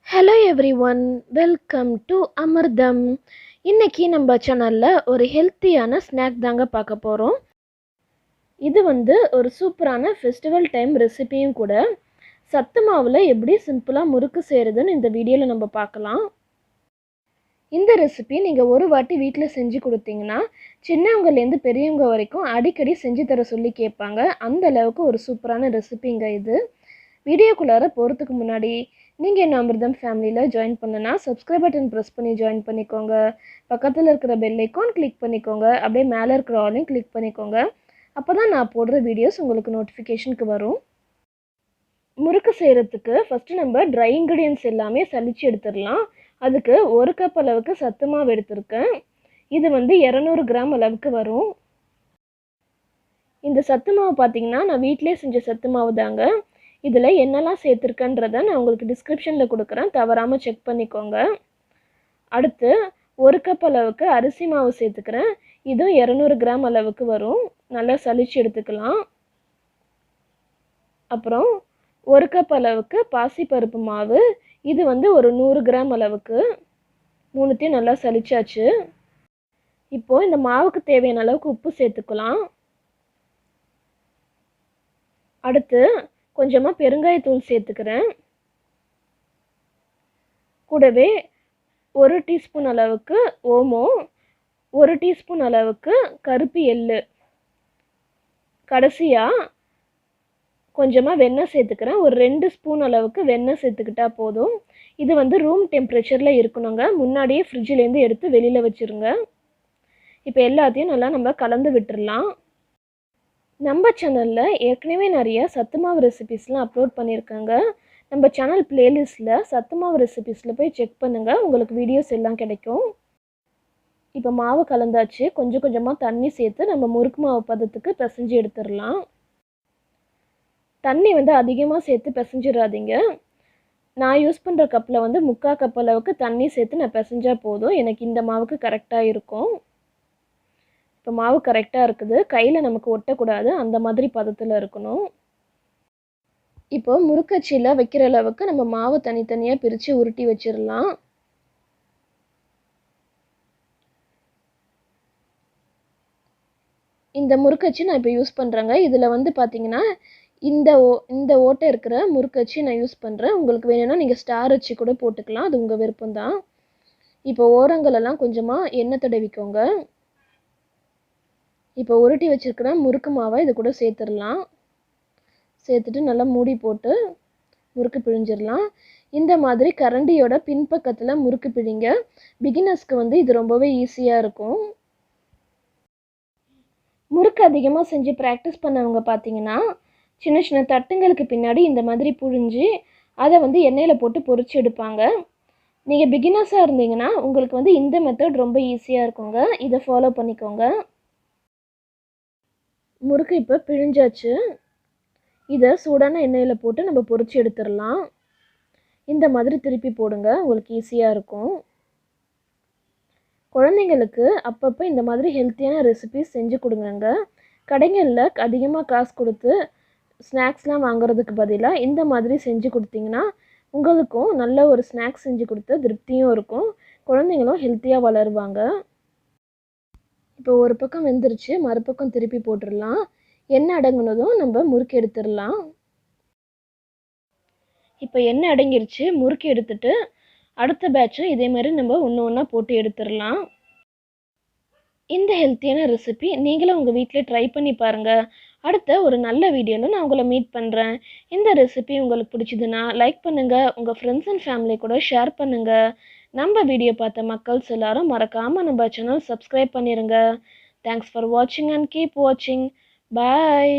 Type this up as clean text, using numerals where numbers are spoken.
Hello everyone, welcome to Amirdham. இன்னைக்கு நம்ம சேனல்ல ஒரு ஹெல்த்தியான ஸ்நாக் தாங்க பார்க்க போறோம். இது ஒரு சூப்பரான ஃபெஸ்டிவல் டைம் ரெசிபியும் கூட. சத்து மாவுல எப்படி சிம்பிளா முறுக்கு செய்யறதுன்னு இந்த வீடியோல நம்ம பார்க்கலாம். இந்த ரெசிபி நீங்க ஒரு வாட்டி வீட்ல செஞ்சு கொடுத்தீங்கன்னா சின்னவங்கல இருந்து பெரியவங்க வரைக்கும் அடிக்கடி செஞ்சு தர சொல்லி கேட்பாங்க. அந்த அளவுக்கு ஒரு சூப்பரான ரெசிபிங்க இது. வீடியோக்குள்ளார போகிறதுக்கு முன்னாடி நீங்கள் என்ன அமிர்தம் ஃபேமிலியில் ஜாயின் பண்ணனா சப்ஸ்கிரைப் பட்டன் ப்ரெஸ் பண்ணி ஜாயின் பண்ணிக்கோங்க. பக்கத்தில் இருக்கிற பெல் ஐக்கான் கிளிக் பண்ணிக்கோங்க. அப்படியே மேலே இருக்கிற ஆலையும் கிளிக் பண்ணிக்கோங்க. அப்போ தான் நான் போடுற வீடியோஸ் உங்களுக்கு நோட்டிஃபிகேஷனுக்கு வரும். முறுக்கு செய்கிறதுக்கு ஃபஸ்ட்டு நம்ம ட்ரை இன்க்ரீடியன்ஸ் எல்லாமே சலிச்சு எடுத்துடலாம். அதுக்கு 1 கப் அளவுக்கு சத்து மாவு எடுத்திருக்கேன். இது 200 கிராம் அளவுக்கு வரும். இந்த சத்து மாவு பார்த்திங்கன்னா நான் வீட்டிலே செஞ்ச சத்து மாவு தாங்க. இதில் என்னெல்லாம் சேர்த்துருக்கன்றதை நான் உங்களுக்கு டிஸ்கிரிப்ஷனில் கொடுக்குறேன், தவறாமல் செக் பண்ணிக்கோங்க. அடுத்து 1 கப் அளவுக்கு அரிசி மாவு சேர்த்துக்கிறேன். இதுவும் 200 கிராம் அளவுக்கு வரும். நல்லா சலிச்சு எடுத்துக்கலாம். அப்புறம் 1 கப் அளவுக்கு பாசிப்பருப்பு மாவு. இது ஒரு 100 கிராம் அளவுக்கு. மூணுத்தையும் நல்லா சலிச்சாச்சு. இப்போது இந்த மாவுக்கு தேவையான அளவுக்கு உப்பு சேர்த்துக்கலாம். அடுத்து கொஞ்சமாக பெருங்காயத்தூள் சேர்த்துக்கிறேன். கூடவே 1 டீஸ்பூன் அளவுக்கு ஓமம், 1 டீஸ்பூன் அளவுக்கு கருப்பு எள்ளு, கடைசியாக கொஞ்சமாக வெண்ணெய் சேர்த்துக்கிறேன். ஒரு 2 ஸ்பூன் அளவுக்கு வெண்ணெய் சேர்த்துக்கிட்டா போதும். இது ரூம் டெம்பரேச்சரில் இருக்கணுங்க. முன்னாடியே ஃப்ரிட்ஜிலேருந்து எடுத்து வெளியில் வச்சுருங்க. இப்போ எல்லாத்தையும் நல்லா நம்ம கலந்து விட்டுடலாம். நம்ம சேனலில் ஏற்கனவே நிறைய சத்து மாவு ரெசிபீஸ்லாம் அப்லோட் பண்ணியிருக்காங்க. நம்ம சேனல் பிளேலிஸ்ட்டில் சத்து மாவு ரெசிபீஸில் போய் செக் பண்ணுங்கள், உங்களுக்கு வீடியோஸ் எல்லாம் கிடைக்கும். இப்போ மாவு கலந்தாச்சு. கொஞ்சம் கொஞ்சமாக தண்ணி சேர்த்து நம்ம முறுக்கு மாவு பதத்துக்கு பிசைஞ்சு எடுத்துடலாம். தண்ணி அதிகமாக சேர்த்து பிசைஞ்சிடாதீங்க. நான் யூஸ் பண்ணுற கப்பில் 3/4 கப் அளவுக்கு தண்ணி சேர்த்து நான் பிசைஞ்சால் போதும். எனக்கு இந்த மாவுக்கு கரெக்டாக இருக்கும். இப்போ மாவு கரெக்டாக இருக்குது. கையில் நமக்கு ஒட்டக்கூடாது, அந்த மாதிரி பதத்தில் இருக்கணும். இப்போ முறுக்கச்சியில் வைக்கிற அளவுக்கு நம்ம மாவு தனித்தனியாக பிரித்து உருட்டி வச்சிடலாம். இந்த முறுக்கச்சி நான் இப்போ யூஸ் பண்ணுறேங்க. இதில் பார்த்தீங்கன்னா இந்த ஓட்டை இருக்கிற முறுக்கச்சி நான் யூஸ் பண்ணுறேன். உங்களுக்கு வேணும்னா நீங்கள் ஸ்டார் வச்சு கூட போட்டுக்கலாம், அது உங்கள் விருப்பம்தான். இப்போ ஓரங்களெல்லாம் கொஞ்சமாக எண்ணெய் தடவிக்கோங்க. இப்போ உருட்டி வச்சுருக்கிற முறுக்கு மாவை இது கூட சேர்த்துடலாம். சேர்த்துட்டு நல்லா மூடி போட்டு முறுக்கு பிழிஞ்சிடலாம். இந்த மாதிரி கரண்டியோட பின்பக்கத்தில் முறுக்கு பிழிங்க. பிகினர்ஸ்க்கு இது ரொம்பவே ஈஸியாக இருக்கும். முறுக்கு அதிகமாக செஞ்சு ப்ராக்டிஸ் பண்ணவங்க பார்த்தீங்கன்னா சின்ன சின்ன தட்டுங்களுக்கு பின்னாடி இந்த மாதிரி புழிஞ்சு அதை எண்ணெயில் போட்டு பொரிச்சு எடுப்பாங்க. நீங்கள் பிகினர்ஸாக இருந்தீங்கன்னா உங்களுக்கு இந்த மெத்தட் ரொம்ப ஈஸியாக இருக்குங்க. இதை ஃபாலோ பண்ணிக்கோங்க. முறுக்கு இப்போ பிழிஞ்சாச்சு. இதை சூடான எண்ணெயில் போட்டு நம்ம பொரிச்சு எடுத்துடலாம். இந்த மாதிரி திருப்பி போடுங்க, உங்களுக்கு ஈஸியாக இருக்கும். குழந்தைங்களுக்கு அப்பப்போ இந்த மாதிரி ஹெல்த்தியான ரெசிபிஸ் செஞ்சு கொடுங்க. கடைகளில் அதிகமாக காசு கொடுத்து ஸ்நாக்ஸ்லாம் வாங்குறதுக்கு பதிலாக இந்த மாதிரி செஞ்சு கொடுத்தீங்கன்னா உங்களுக்கும் நல்ல ஒரு ஸ்நாக்ஸ் செஞ்சு கொடுத்த திருப்தியும் இருக்கும். குழந்தைங்களும் ஹெல்த்தியாக வளருவாங்க. இப்போ ஒரு பக்கம் வெந்துருச்சு, மறுபக்கம் திருப்பி போட்டுடலாம். எண்ணெய் அடங்குனதும் நம்ம முறுக்கு எடுத்துடலாம். இப்போ எண்ணெய் அடங்கிருச்சு, முறுக்கு எடுத்துட்டு அடுத்த பேட்சும் இதே மாதிரி நம்ம ஒன்று ஒன்றா போட்டு எடுத்துடலாம். இந்த ஹெல்த்தியான ரெசிபி நீங்களும் உங்கள் வீட்டில் ட்ரை பண்ணி பாருங்கள். அடுத்த ஒரு நல்ல வீடியோவில் நான் உங்களை மீட் பண்ணுறேன். இந்த ரெசிபி உங்களுக்கு பிடிச்சதுன்னா லைக் பண்ணுங்கள், உங்கள் ஃப்ரெண்ட்ஸ் அண்ட் ஃபேமிலி கூட ஷேர் பண்ணுங்கள். நம்ம வீடியோ பார்த்த மக்கள்ஸ் எல்லாரும் மறக்காமல் நம்ம சேனல் சப்ஸ்கிரைப் பண்ணிடுங்க. தேங்க்ஸ் ஃபார் வாட்சிங் அண்ட் கீப் வாட்சிங். பாய்.